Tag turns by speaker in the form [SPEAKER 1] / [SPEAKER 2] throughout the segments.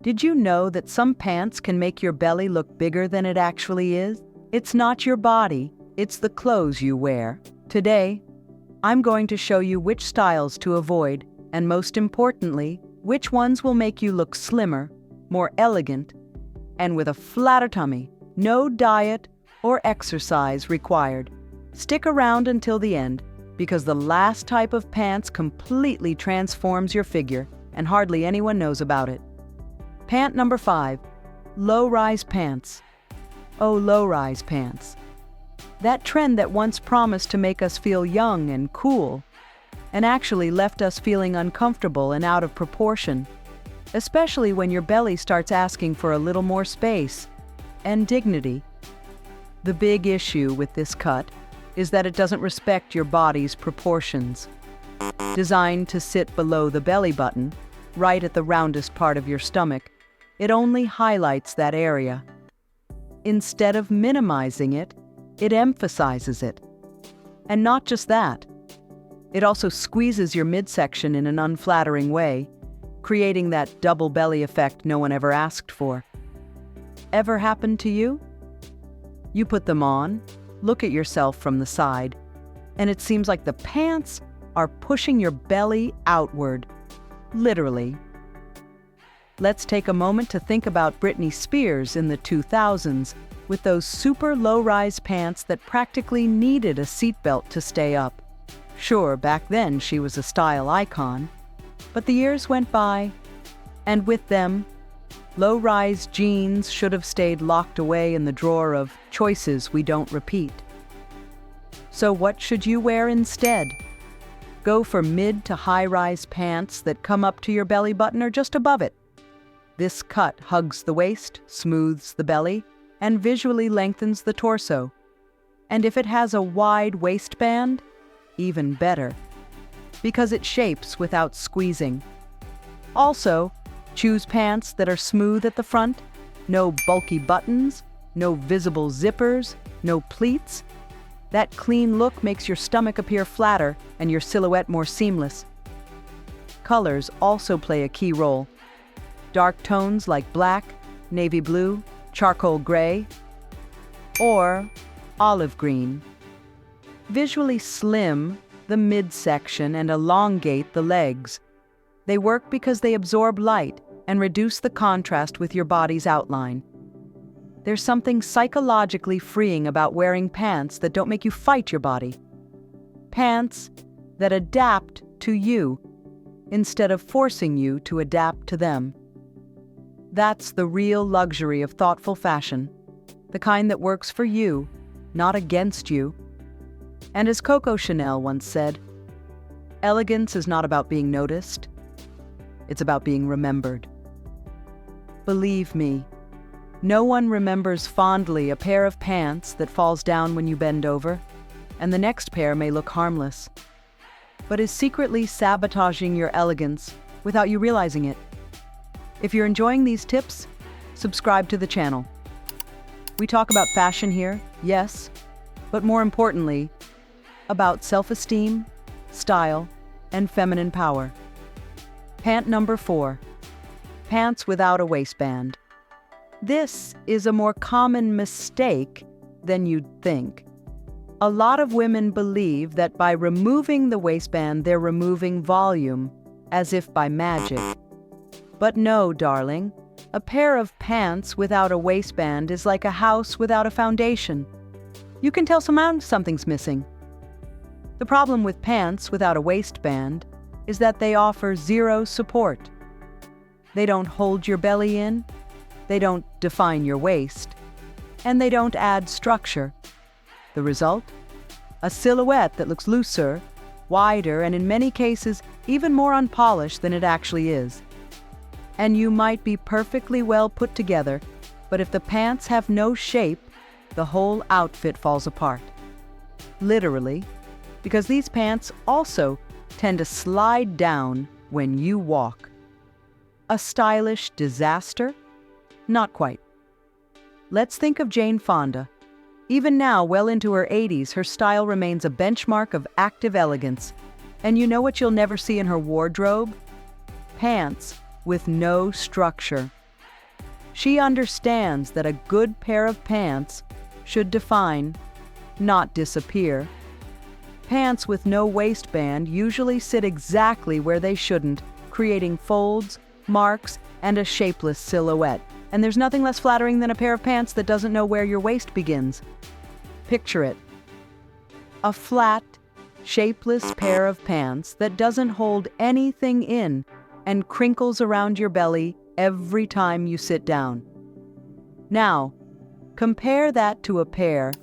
[SPEAKER 1] Did you know that some pants can make your belly look bigger than it actually is? It's not your body, it's the clothes you wear. Today, I'm going to show you which styles to avoid, and most importantly, which ones will make you look slimmer, more elegant, and with a flatter tummy. No diet or exercise required. Stick around until the end, because the last type of pants completely transforms your figure, and hardly anyone knows about it. Pant number 5, low-rise pants. Oh, low-rise pants. That trend that once promised to make us feel young and cool, and actually left us feeling uncomfortable and out of proportion, especially when your belly starts asking for a little more space and dignity. The big issue with this cut is that it doesn't respect your body's proportions. Designed to sit below the belly button, right at the roundest part of your stomach, it only highlights that area. Instead of minimizing it, it emphasizes it. And not just that, it also squeezes your midsection in an unflattering way, creating that double belly effect no one ever asked for. Ever happened to you? You put them on, look at yourself from the side, and it seems like the pants are pushing your belly outward, literally. Let's take a moment to think about Britney Spears in the 2000s with those super low-rise pants that practically needed a seatbelt to stay up. Sure, back then she was a style icon, but the years went by, and with them, low-rise jeans should have stayed locked away in the drawer of choices we don't repeat. So what should you wear instead? Go for mid to high-rise pants that come up to your belly button or just above it. This cut hugs the waist, smooths the belly, and visually lengthens the torso. And if it has a wide waistband, even better, because it shapes without squeezing. Also, choose pants that are smooth at the front, no bulky buttons, no visible zippers, no pleats. That clean look makes your stomach appear flatter and your silhouette more seamless. Colors also play a key role. Dark tones like black, navy blue, charcoal gray, or olive green. Visually slim the midsection and elongate the legs. They work because they absorb light and reduce the contrast with your body's outline. There's something psychologically freeing about wearing pants that don't make you fight your body. Pants that adapt to you instead of forcing you to adapt to them. That's the real luxury of thoughtful fashion, the kind that works for you, not against you. And as Coco Chanel once said, elegance is not about being noticed, it's about being remembered. Believe me, no one remembers fondly a pair of pants that falls down when you bend over, and the next pair may look harmless, but is secretly sabotaging your elegance without you realizing it. If you're enjoying these tips, subscribe to the channel. We talk about fashion here, yes, but more importantly, about self-esteem, style, and feminine power. Pant number 4, pants without a waistband. This is a more common mistake than you'd think. A lot of women believe that by removing the waistband, they're removing volume, as if by magic. But no, darling, a pair of pants without a waistband is like a house without a foundation. You can tell something's missing. The problem with pants without a waistband is that they offer zero support. They don't hold your belly in, they don't define your waist, and they don't add structure. The result? A silhouette that looks looser, wider, and in many cases even more unpolished than it actually is. And you might be perfectly well put together, but if the pants have no shape, the whole outfit falls apart. Literally, because these pants also tend to slide down when you walk. A stylish disaster? Not quite. Let's think of Jane Fonda. Even now, well into her 80s, her style remains a benchmark of active elegance. And you know what you'll never see in her wardrobe? Pants with no structure. She understands that a good pair of pants should define, not disappear. Pants with no waistband usually sit exactly where they shouldn't, creating folds, marks, and a shapeless silhouette. And there's nothing less flattering than a pair of pants that doesn't know where your waist begins. Picture it. A flat, shapeless pair of pants that doesn't hold anything in and crinkles around your belly every time you sit down. Now, compare that to a pair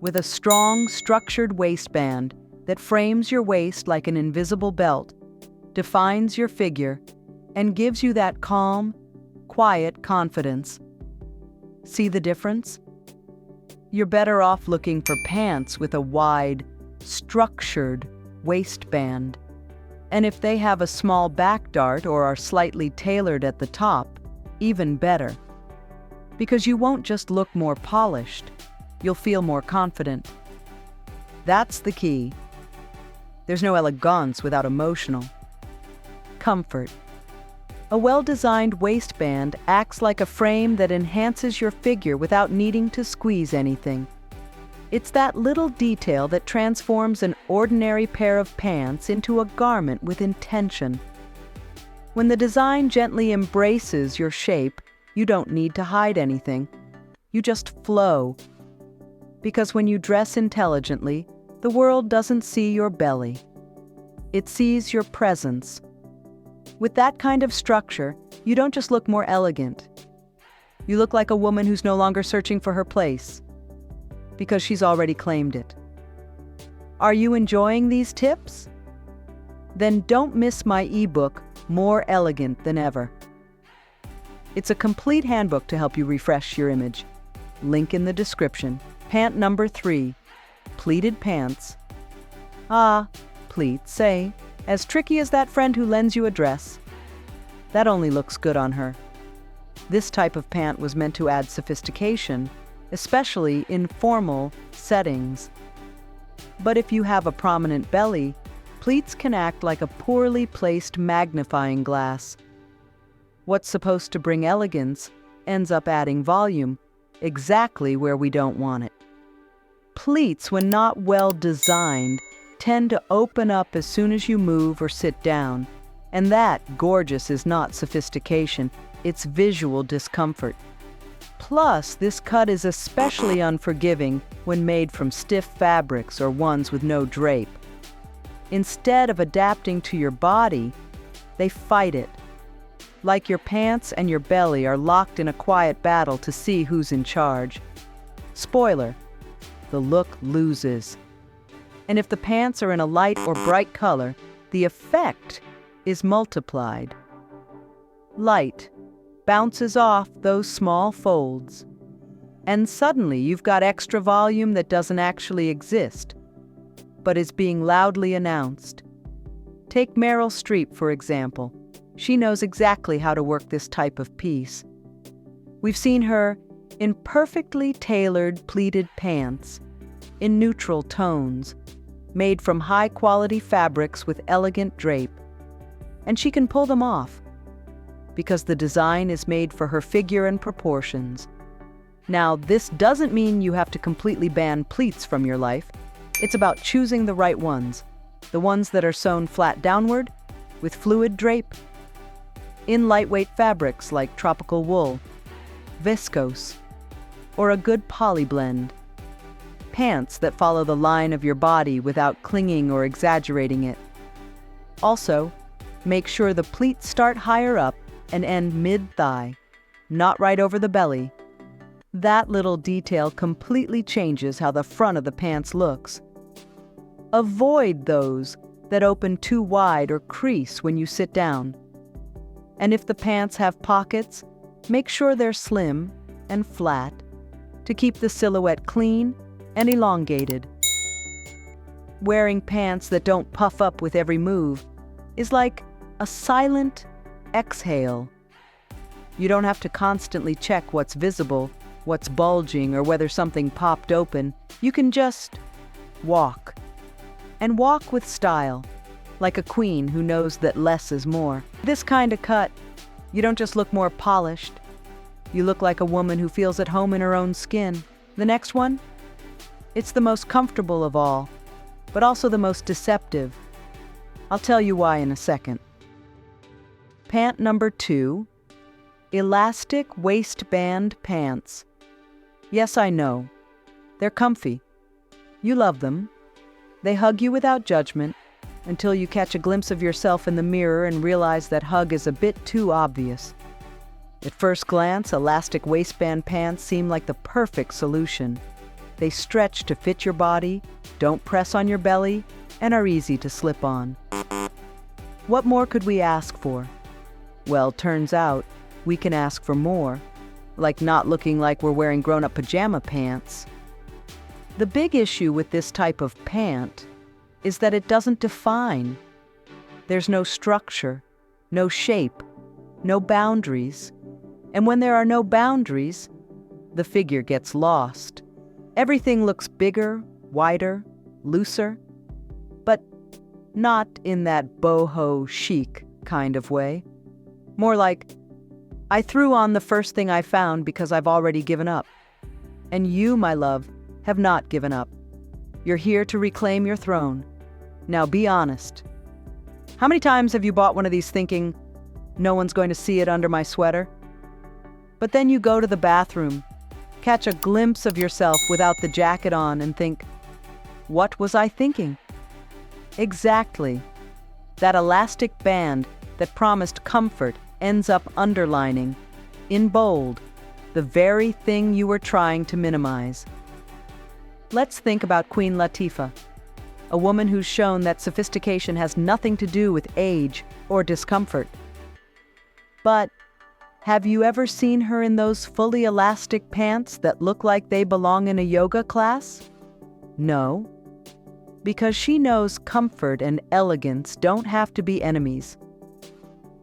[SPEAKER 1] with a strong, structured waistband that frames your waist like an invisible belt, defines your figure, and gives you that calm, quiet confidence. See the difference? You're better off looking for pants with a wide, structured waistband. And if they have a small back dart or are slightly tailored at the top, even better. Because you won't just look more polished, you'll feel more confident. That's the key. There's no elegance without emotional. Comfort. A well-designed waistband acts like a frame that enhances your figure without needing to squeeze anything. It's that little detail that transforms an ordinary pair of pants into a garment with intention. When the design gently embraces your shape, you don't need to hide anything. You just flow. Because when you dress intelligently, the world doesn't see your belly. It sees your presence. With that kind of structure, you don't just look more elegant. You look like a woman who's no longer searching for her place, because she's already claimed it. Are you enjoying these tips? Then don't miss my ebook, More Elegant Than Ever. It's a complete handbook to help you refresh your image. Link in the description. Pant number 3, pleated pants. Ah, pleats, say, as tricky as that friend who lends you a dress. That only looks good on her. This type of pant was meant to add sophistication, especially in formal settings. But if you have a prominent belly, pleats can act like a poorly placed magnifying glass. What's supposed to bring elegance ends up adding volume, exactly where we don't want it. Pleats, when not well designed, tend to open up as soon as you move or sit down. And that, gorgeous, is not sophistication, it's visual discomfort. Plus, this cut is especially unforgiving when made from stiff fabrics or ones with no drape. Instead of adapting to your body, they fight it. Like your pants and your belly are locked in a quiet battle to see who's in charge. Spoiler, the look loses. And if the pants are in a light or bright color, the effect is multiplied. Light bounces off those small folds, and suddenly you've got extra volume that doesn't actually exist, but is being loudly announced. Take Meryl Streep, for example. She knows exactly how to work this type of piece. We've seen her in perfectly tailored pleated pants, in neutral tones, made from high-quality fabrics with elegant drape. And she can pull them off, because the design is made for her figure and proportions. Now, this doesn't mean you have to completely ban pleats from your life. It's about choosing the right ones, the ones that are sewn flat downward, with fluid drape, in lightweight fabrics like tropical wool, viscose, or a good poly blend. Pants that follow the line of your body without clinging or exaggerating it. Also, make sure the pleats start higher up and end mid-thigh, not right over the belly. That little detail completely changes how the front of the pants looks. Avoid those that open too wide or crease when you sit down. And if the pants have pockets, make sure they're slim and flat to keep the silhouette clean and elongated. Wearing pants that don't puff up with every move is like a silent exhale. You don't have to constantly check what's visible, what's bulging, or whether something popped open. You can just walk. And walk with style, like a queen who knows that less is more. This kind of cut, you don't just look more polished, You look like a woman who feels at home in her own skin. The next one? It's the most comfortable of all, but also the most deceptive. I'll tell you why in a second. Pant number 2, elastic waistband pants. Yes, I know. They're comfy. You love them. They hug you without judgment until you catch a glimpse of yourself in the mirror and realize that hug is a bit too obvious. At first glance, elastic waistband pants seem like the perfect solution. They stretch to fit your body, don't press on your belly, and are easy to slip on. What more could we ask for? Well, turns out we can ask for more, like not looking like we're wearing grown-up pajama pants. The big issue with this type of pant is that it doesn't define. There's no structure, no shape, no boundaries. And when there are no boundaries, the figure gets lost. Everything looks bigger, wider, looser, but not in that boho chic kind of way. More like, I threw on the first thing I found because I've already given up. And you, my love, have not given up. You're here to reclaim your throne. Now be honest. How many times have you bought one of these thinking, no one's going to see it under my sweater? But then you go to the bathroom, catch a glimpse of yourself without the jacket on and think, what was I thinking? Exactly. That elastic band that promised comfort ends up underlining, in bold, the very thing you were trying to minimize. Let's think about Queen Latifah, a woman who's shown that sophistication has nothing to do with age or discomfort. But have you ever seen her in those fully elastic pants that look like they belong in a yoga class? No, because she knows comfort and elegance don't have to be enemies.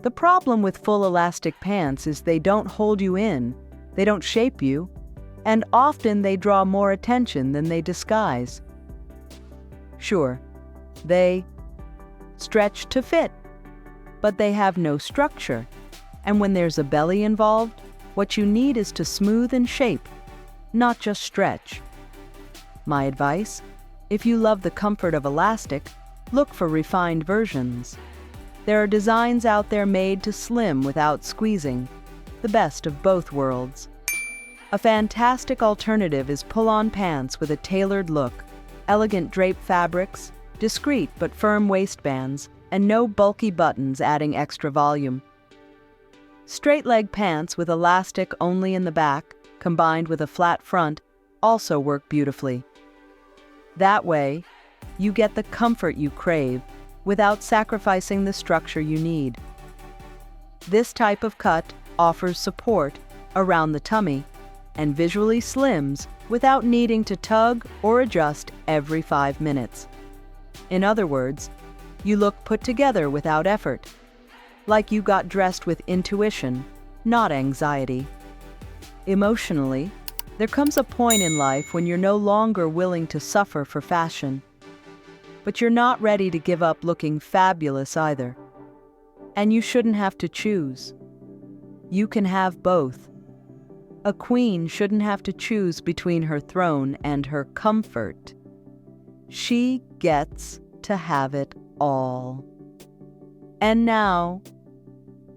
[SPEAKER 1] The problem with full elastic pants is they don't hold you in, they don't shape you, and often they draw more attention than they disguise. Sure, they stretch to fit, but they have no structure. And when there's a belly involved, what you need is to smooth and shape, not just stretch. My advice, if you love the comfort of elastic, look for refined versions. There are designs out there made to slim without squeezing, the best of both worlds. A fantastic alternative is pull-on pants with a tailored look, elegant draped fabrics, discreet but firm waistbands, and no bulky buttons adding extra volume. Straight-leg pants with elastic only in the back, combined with a flat front, also work beautifully. That way, you get the comfort you crave without sacrificing the structure you need. This type of cut offers support around the tummy and visually slims without needing to tug or adjust every 5 minutes. In other words, you look put together without effort, like you got dressed with intuition, not anxiety. Emotionally, there comes a point in life when you're no longer willing to suffer for fashion. But you're not ready to give up looking fabulous either. And you shouldn't have to choose. You can have both. A queen shouldn't have to choose between her throne and her comfort. She gets to have it all. And now,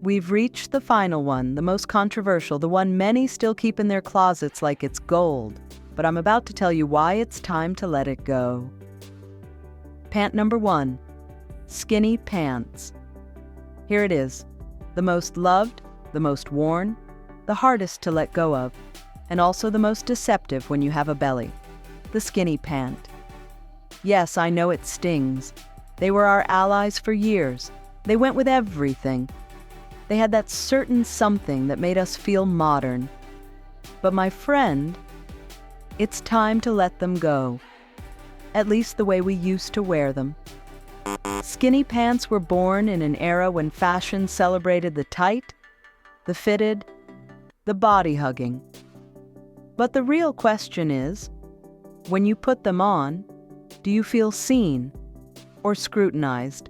[SPEAKER 1] we've reached the final one, the most controversial, the one many still keep in their closets like it's gold. But I'm about to tell you why it's time to let it go. Pant number 1, skinny pants. Here it is, the most loved, the most worn, the hardest to let go of, and also the most deceptive when you have a belly, the skinny pant. Yes, I know it stings. They were our allies for years. They went with everything. They had that certain something that made us feel modern. But my friend, it's time to let them go. At least the way we used to wear them. Skinny pants were born in an era when fashion celebrated the tight, the fitted, the body-hugging. But the real question is, when you put them on, do you feel seen or scrutinized?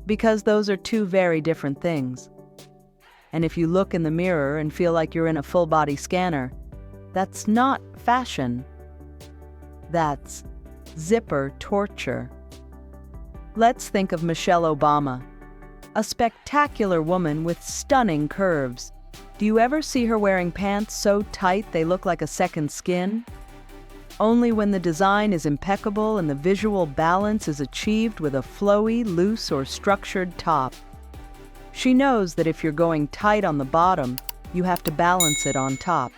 [SPEAKER 1] Because those are two very different things. And if you look in the mirror and feel like you're in a full-body scanner, that's not fashion. That's zipper torture. Let's think of Michelle Obama, a spectacular woman with stunning curves. Do you ever see her wearing pants so tight they look like a second skin? Only when the design is impeccable and the visual balance is achieved with a flowy, loose, or structured top. She knows that if you're going tight on the bottom, you have to balance it on top.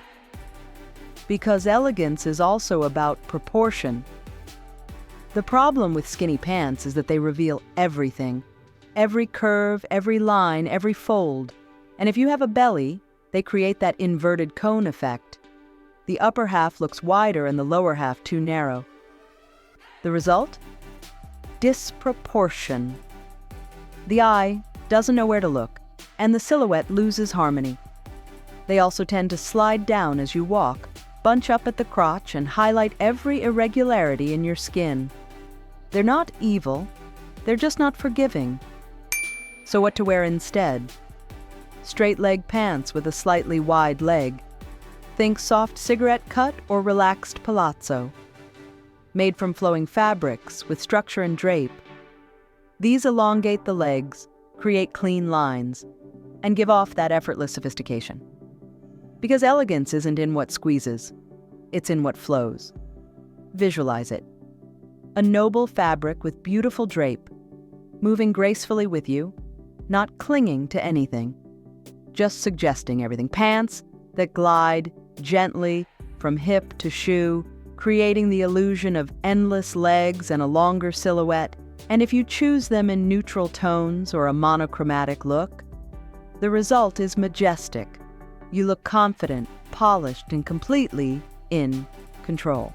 [SPEAKER 1] Because elegance is also about proportion. The problem with skinny pants is that they reveal everything. Every curve, every line, every fold. And if you have a belly, they create that inverted cone effect. The upper half looks wider and the lower half too narrow. The result? Disproportion. The eye doesn't know where to look, and the silhouette loses harmony. They also tend to slide down as you walk, bunch up at the crotch, and highlight every irregularity in your skin. They're not evil, they're just not forgiving. So what to wear instead? Straight leg pants with a slightly wide leg. Think soft cigarette cut or relaxed palazzo. Made from flowing fabrics with structure and drape. These elongate the legs, create clean lines, and give off that effortless sophistication. Because elegance isn't in what squeezes, it's in what flows. Visualize it. A noble fabric with beautiful drape, moving gracefully with you, not clinging to anything, just suggesting everything. Pants that glide gently from hip to shoe, creating the illusion of endless legs and a longer silhouette. And if you choose them in neutral tones or a monochromatic look, the result is majestic. You look confident, polished, and completely in control.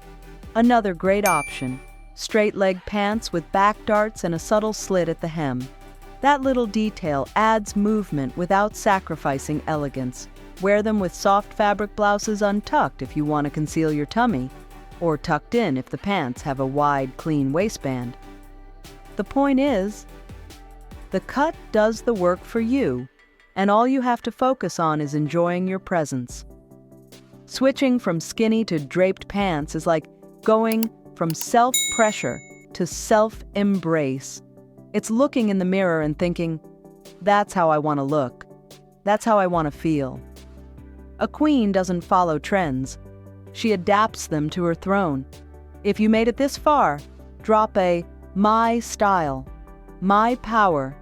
[SPEAKER 1] Another great option, straight leg pants with back darts and a subtle slit at the hem. That little detail adds movement without sacrificing elegance. Wear them with soft fabric blouses untucked if you want to conceal your tummy, or tucked in if the pants have a wide, clean waistband. The point is, the cut does the work for you, and all you have to focus on is enjoying your presence. Switching from skinny to draped pants is like going from self-pressure to self-embrace. It's looking in the mirror and thinking, that's how I want to look. That's how I want to feel. A queen doesn't follow trends. She adapts them to her throne. If you made it this far, drop a "my style," "my power"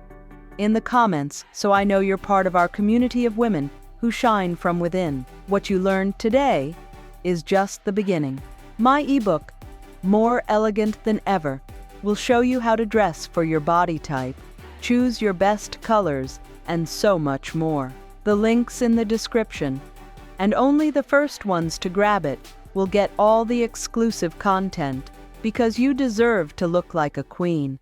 [SPEAKER 1] in the comments so I know you're part of our community of women who shine from within. What you learned today is just the beginning. My ebook, More Elegant Than Ever, will show you how to dress for your body type, choose your best colors, and so much more. The link's in the description, and only the first ones to grab it will get all the exclusive content, because you deserve to look like a queen.